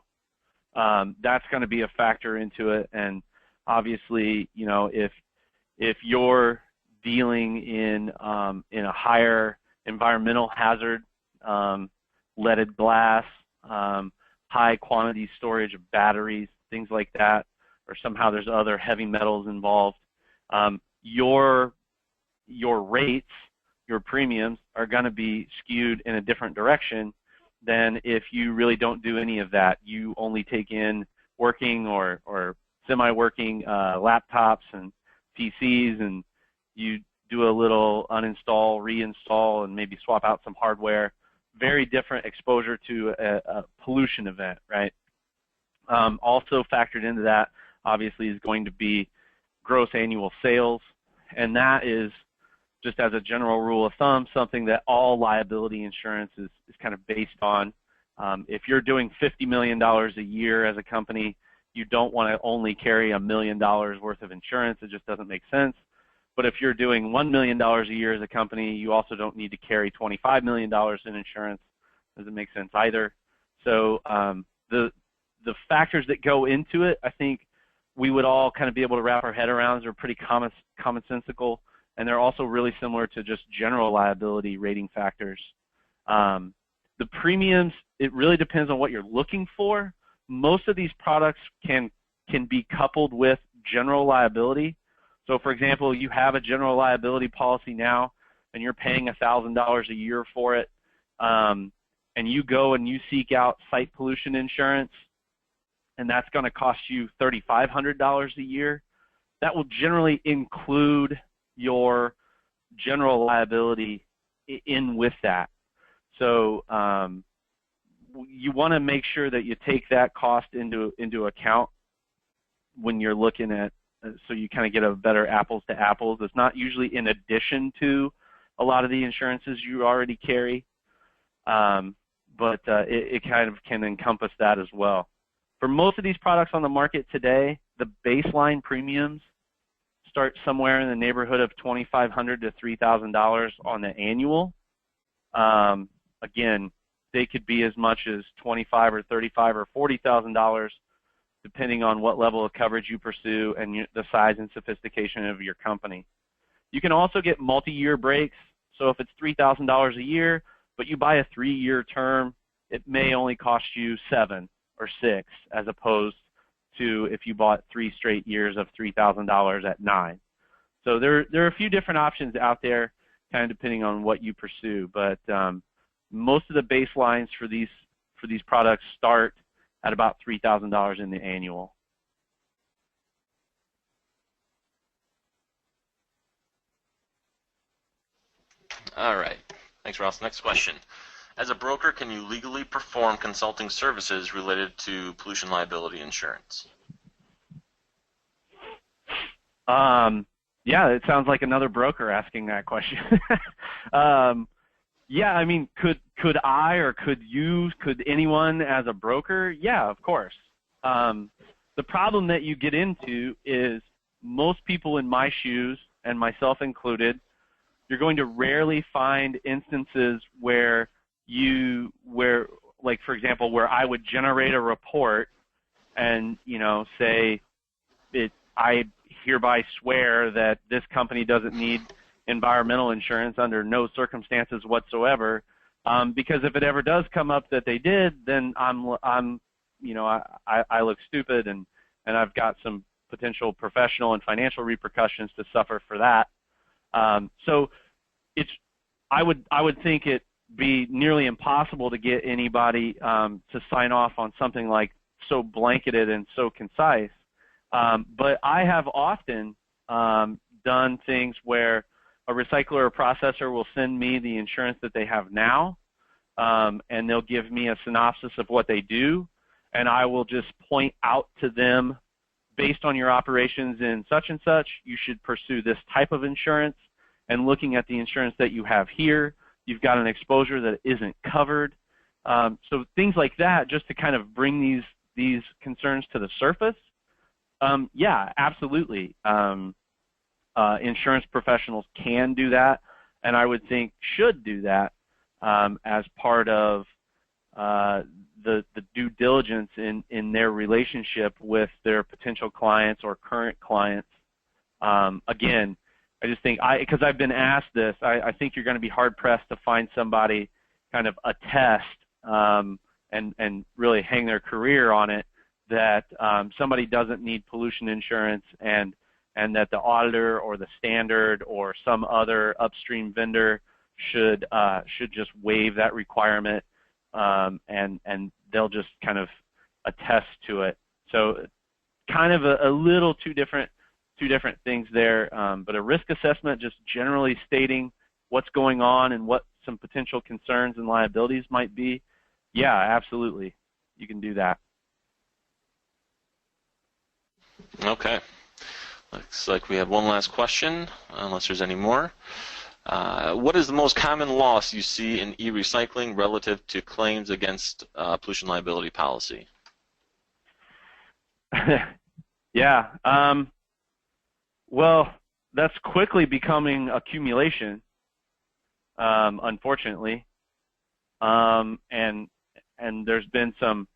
That's going to be a factor into it. And obviously, you know, if you're dealing in a higher environmental hazard, leaded glass, high quantity storage of batteries, things like that, or somehow there's other heavy metals involved, your rates, your premiums are going to be skewed in a different direction than if you really don't do any of that. You only take in working or semi-working laptops and PCs, and you do a little uninstall, reinstall, and maybe swap out some hardware. Very different exposure to a pollution event, right? Also factored into that, obviously, is going to be gross annual sales, and that is, just as a general rule of thumb, something that all liability insurance is kind of based on. If you're doing $50 million a year as a company, you don't want to only carry $1 million worth of insurance. It just doesn't make sense. But if you're doing $1 million a year as a company, you also don't need to carry $25 million in insurance. Doesn't make sense either. So the factors that go into it, I think we would all kind of be able to wrap our head around. They're pretty commonsensical, and they're also really similar to just general liability rating factors. The premiums, it really depends on what you're looking for. Most of these products can be coupled with general liability. So, for example, you have a general liability policy now, and you're paying $1,000 a year for it, and you go and you seek out site pollution insurance, and that's going to cost you $3,500 a year. That will generally include your general liability in with that. So you want to make sure that you take that cost into account when you're looking at, so you kind of get a better apples to apples. It's not usually in addition to a lot of the insurances you already carry, but it kind of can encompass that as well. For most of these products on the market today, the baseline premiums start somewhere in the neighborhood of $2,500 to $3,000 on the annual. Again, they could be as much as $25,000 or $35,000 or $40,000, depending on what level of coverage you pursue and the size and sophistication of your company. You can also get multi-year breaks. So if it's $3,000 a year, but you buy a 3-year term, it may only cost you $7,000 or $6,000, as opposed to if you bought 3 straight years of $3,000 at $9,000. So there are a few different options out there, kind of depending on what you pursue. But most of the baselines for these products start at about $3,000 in the annual. All right. Thanks, Ross. Next question. As a broker, can you legally perform consulting services related to pollution liability insurance? Yeah, it sounds like another broker asking that question. Yeah, I mean, could I or could anyone as a broker? Yeah, of course. The problem that you get into is most people in my shoes, and myself included, you're going to rarely find instances where like, for example, where I would generate a report and, say, I hereby swear that this company doesn't need environmental insurance under no circumstances whatsoever, because if it ever does come up that they did, then I look stupid and I've got some potential professional and financial repercussions to suffer for that. So I would think it be nearly impossible to get anybody to sign off on something like so blanketed and so concise. But I have often done things where a recycler or processor will send me the insurance that they have now, and they'll give me a synopsis of what they do, and I will just point out to them, based on your operations in such and such, you should pursue this type of insurance, and looking at the insurance that you have here, you've got an exposure that isn't covered. So things like that, just to kind of bring these concerns to the surface. Yeah, absolutely. Insurance professionals can do that, and I would think should do that as part of the due diligence in their relationship with their potential clients or current clients. Again, I just think, because I've been asked this, I think you're going to be hard-pressed to find somebody kind of attest and really hang their career on it that somebody doesn't need pollution insurance and that the auditor or the standard or some other upstream vendor should just waive that requirement, and they'll just kind of attest to it. So kind of a little two different things there, but a risk assessment just generally stating what's going on and what some potential concerns and liabilities might be. Yeah, absolutely, you can do that. Okay. Looks like we have one last question, unless there's any more. What is the most common loss you see in e-recycling relative to claims against pollution liability policy? Yeah. Well, that's quickly becoming accumulation, unfortunately. And there's been some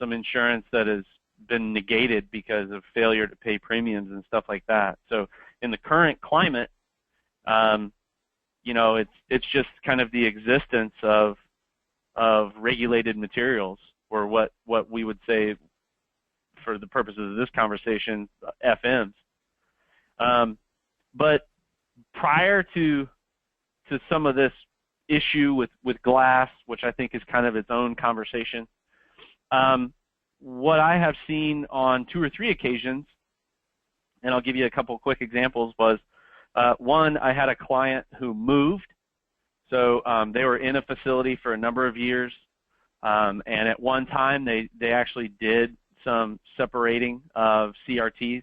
insurance that has been negated because of failure to pay premiums and stuff like that. So in the current climate, it's just kind of the existence of regulated materials, or what we would say, for the purposes of this conversation, FMs. But prior to some of this issue with glass, which I think is kind of its own conversation, what I have seen on 2 or 3 occasions, and I'll give you a couple quick examples, was one, I had a client who moved. So they were in a facility for a number of years, and at one time they actually did some separating of CRTs,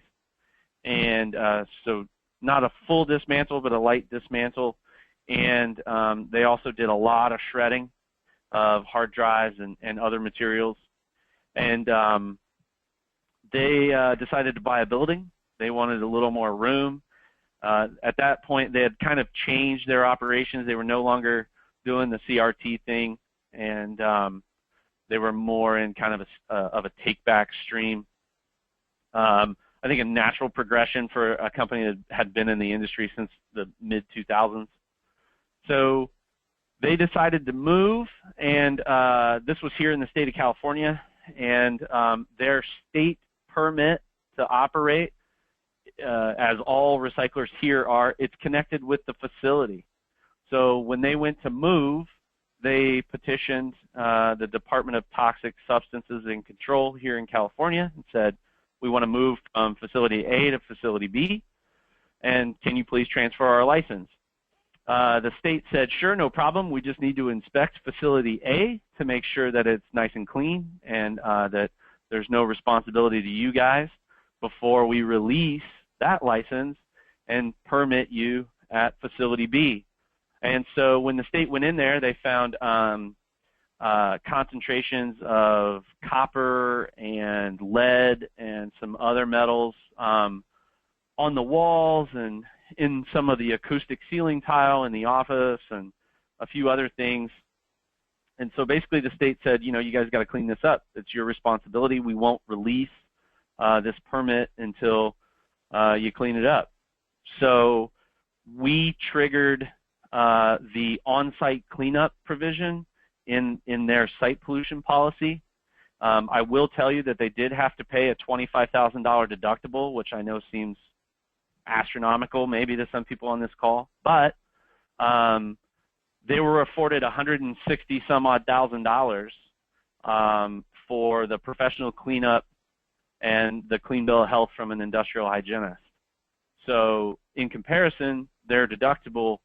and so not a full dismantle, but a light dismantle, and they also did a lot of shredding of hard drives and other materials. And they decided to buy a building. They wanted a little more room. At that point, they had kind of changed their operations. They were no longer doing the CRT thing, and they were more in kind of a take-back stream. I think a natural progression for a company that had been in the industry since the mid-2000s. So they decided to move, and this was here in the state of California, and their state permit to operate, as all recyclers here are, it's connected with the facility. So when they went to move, they petitioned the Department of Toxic Substances and Control here in California and said, we want to move from facility A to facility B, and can you please transfer our license? The state said, sure, no problem. We just need to inspect facility A to make sure that it's nice and clean and that there's no responsibility to you guys before we release that license and permit you at facility B. And so when the state went in there, they found concentrations of copper and lead and some other metals on the walls and in some of the acoustic ceiling tile in the office and a few other things. And so basically the state said, you know, you guys got to clean this up. It's your responsibility. We won't release this permit until you clean it up. So we triggered the on-site cleanup provision in their site pollution policy. I will tell you that they did have to pay a $25,000 deductible, which I know seems astronomical maybe to some people on this call, but they were afforded $160 some odd thousand for the professional cleanup and the clean bill of health from an industrial hygienist. So in comparison, their deductible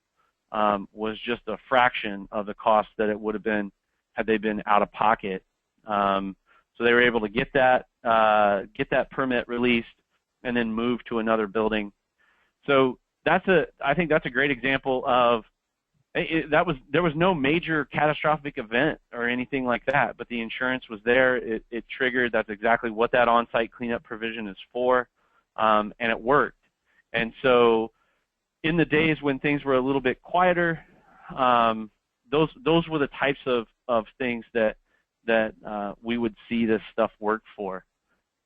was just a fraction of the cost that it would have been had they been out of pocket. So they were able to get that permit released and then move to another building. So I think that's a great example of there was no major catastrophic event or anything like that, but the insurance was there. It triggered. That's exactly what that on-site cleanup provision is for, and it worked. And so in the days when things were a little bit quieter, those were the types of things that we would see this stuff work for.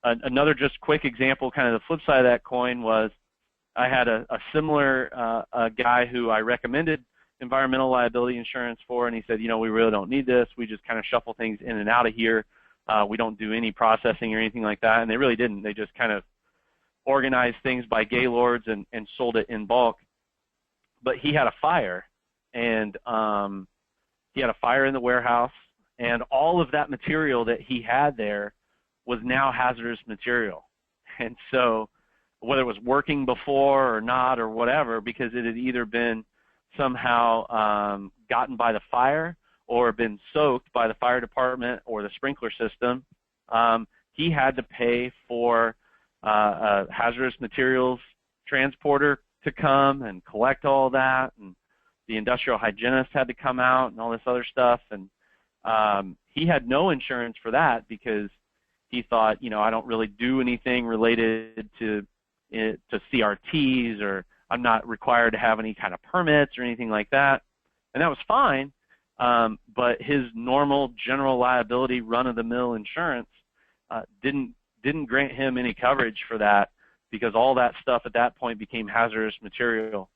Another just quick example, kind of the flip side of that coin, was I had a similar a guy who I recommended environmental liability insurance for, and he said, you know, we really don't need this. We just kind of shuffle things in and out of here. We don't do any processing or anything like that, and they really didn't. They just kind of organized things by gaylords and sold it in bulk. But he had a fire, and he had a fire in the warehouse, and all of that material that he had there was now hazardous material. And so whether it was working before or not or whatever, because it had either been somehow gotten by the fire or been soaked by the fire department or the sprinkler system, he had to pay for a hazardous materials transporter to come and collect all that, and the industrial hygienist had to come out and all this other stuff. And he had no insurance for that because he thought, you know, I don't really do anything related to CRTs, or I'm not required to have any kind of permits or anything like that. And that was fine, but his normal general liability run-of-the-mill insurance didn't grant him any coverage for that, because all that stuff at that point became hazardous material,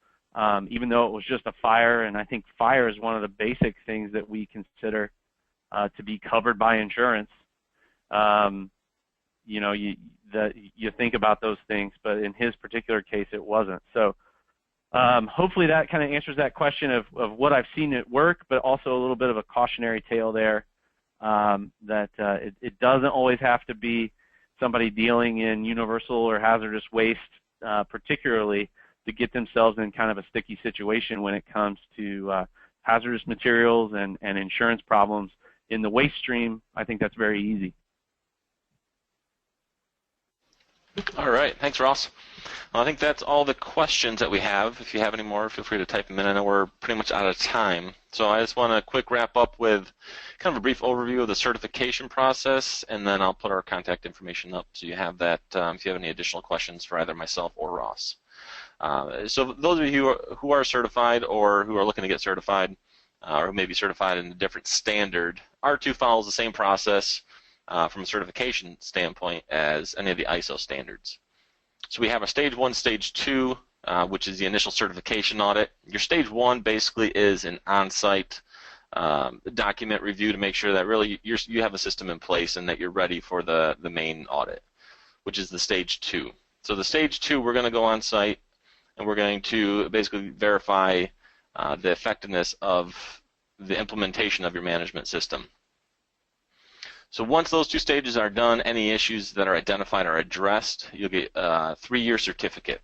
even though it was just a fire. And I think fire is one of the basic things that we consider to be covered by insurance. You know, you think about those things, but in his particular case, it wasn't. So hopefully that kind of answers that question of what I've seen it work, but also a little bit of a cautionary tale there, that it doesn't always have to be somebody dealing in universal or hazardous waste, particularly, to get themselves in kind of a sticky situation when it comes to hazardous materials and insurance problems. In the waste stream, I think that's very easy. All right, thanks, Ross. Well, I think that's all the questions that we have. If you have any more, feel free to type them in. I know we're pretty much out of time. So I just want to quick wrap up with kind of a brief overview of the certification process, and then I'll put our contact information up so you have that if you have any additional questions for either myself or Ross. So those of you who are certified or who are looking to get certified or who may be certified in a different standard, R2 follows the same process from a certification standpoint as any of the ISO standards. So we have a stage 1, stage 2, which is the initial certification audit. Your stage 1 basically is an on-site document review to make sure that really you have a system in place and that you're ready for the main audit, which is the stage 2. So the stage 2, we're going to go on-site and we're going to basically verify the effectiveness of the implementation of your management system. So once those 2 stages are done, any issues that are identified are addressed, you'll get a 3-year certificate.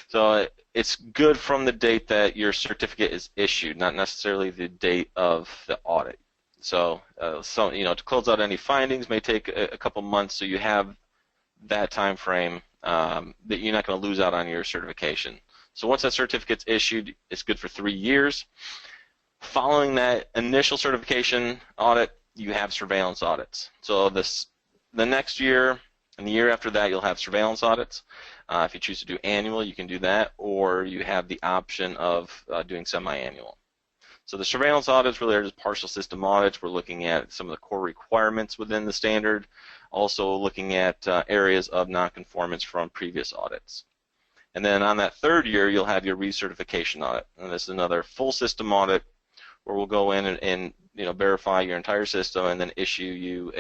So it's good from the date that your certificate is issued, not necessarily the date of the audit. So, to close out any findings may take a couple months, so you have that time frame that you're not going to lose out on your certification. So once that certificate's issued, it's good for 3 years. Following that initial certification audit, you have surveillance audits. So the next year and the year after that, you'll have surveillance audits. If you choose to do annual, you can do that, or you have the option of doing semi-annual. So the surveillance audits really are just partial system audits. We're looking at some of the core requirements within the standard, also looking at areas of nonconformance from previous audits. And then on that 3rd year, you'll have your recertification audit. And this is another full system audit where we'll go in and verify your entire system and then issue you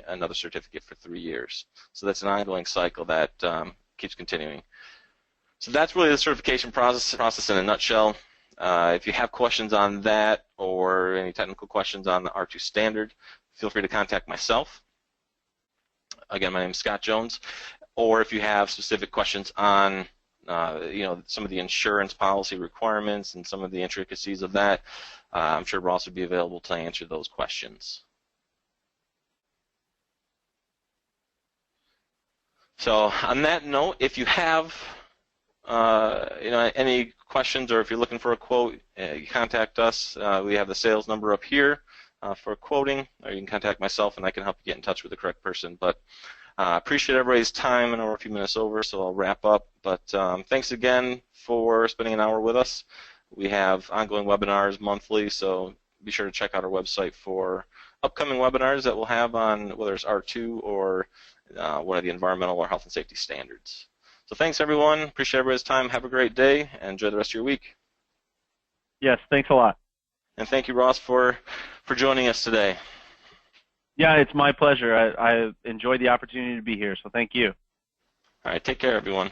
another certificate for 3 years. So that's an ongoing cycle that keeps continuing. So that's really the certification process in a nutshell. If you have questions on that or any technical questions on the R2 standard, feel free to contact myself. Again, my name is Scott Jones. Or if you have specific questions on some of the insurance policy requirements and some of the intricacies of that, I'm sure Ross would be available to answer those questions. So on that note, if you have any questions or if you're looking for a quote, you contact us. We have the sales number up here for quoting, or you can contact myself and I can help you get in touch with the correct person. But appreciate everybody's time. I know we're a few minutes over, so I'll wrap up. But thanks again for spending an hour with us. We have ongoing webinars monthly, so be sure to check out our website for upcoming webinars that we'll have on whether it's R2 or one of the environmental or health and safety standards. So thanks, everyone. Appreciate everybody's time. Have a great day, and enjoy the rest of your week. Yes, thanks a lot. And thank you, Ross, for joining us today. Yeah, it's my pleasure. I enjoyed the opportunity to be here, so thank you. All right, take care, everyone.